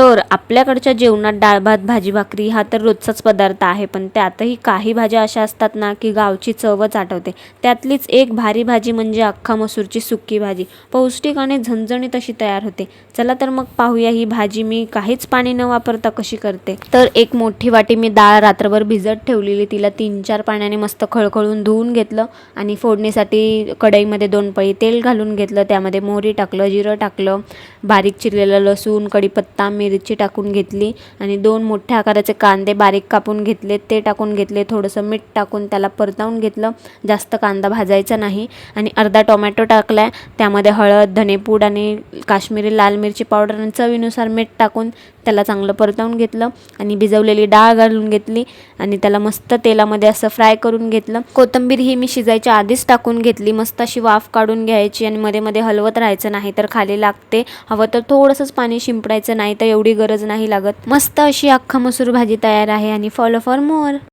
तर आपल्याकडच्या जेवणात डाळ भात भाजी भाकरी हा तर रोजचाच पदार्थ आहे, पण त्यातही काही भाज्या अशा असतात ना की गावची चवच आठवते. त्यातलीच एक भारी भाजी म्हणजे अख्खा मसूरची सुकी भाजी. पौष्टिक आणि झणझणीत अशी तयार होते. चला तर मग पाहूया ही भाजी मी काहीच पाणी न वापरता कशी करते. तर एक मोठी वाटी मी डाळ रात्रभर भिजत ठेवलेली, तिला 3-4 पाण्याने मस्त खळखळून धुवून घेतलं आणि फोडणीसाठी कढईमध्ये 2 पळी तेल घालून घेतलं. त्यामध्ये मोहरी टाकलं, जिरं टाकलं, बारीक चिरलेलं लसूण, कढीपत्ता, मिरची टाकून घेतली आणि 2 मोठ्या आकाराचे कांदे बारीक कापून घेतले, ते टाकून घेतले. थोडंसं मीठ टाकून त्याला परतवून घेतलं. जास्त कांदा भाजायचा नाही आणि अर्धा टोमॅटो टाकला आहे. त्यामध्ये हळद, धनेपूड आणि काश्मीरी लाल मिरची पावडर आणि चवीनुसार मीठ टाकून त्याला चांगलं परतवून घेतलं आणि भिजवलेली डाळ घालून घेतली आणि त्याला मस्त तेलामध्ये असं फ्राय करून घेतलं. कोथिंबीर ही मी शिजायच्या आधीच टाकून घेतली. मस्त अशी वाफ काढून घ्यायची आणि मध्ये मध्ये हलवत राहायचं, नाही तर खाली लागते. हवं तर थोडंसंच पाणी शिंपडायचं, नाही तर एवढी गरज नाही लागत. मस्त अशी अख्खा मसूर भाजी तयार आहे आणि फॉलो फॉर मोर.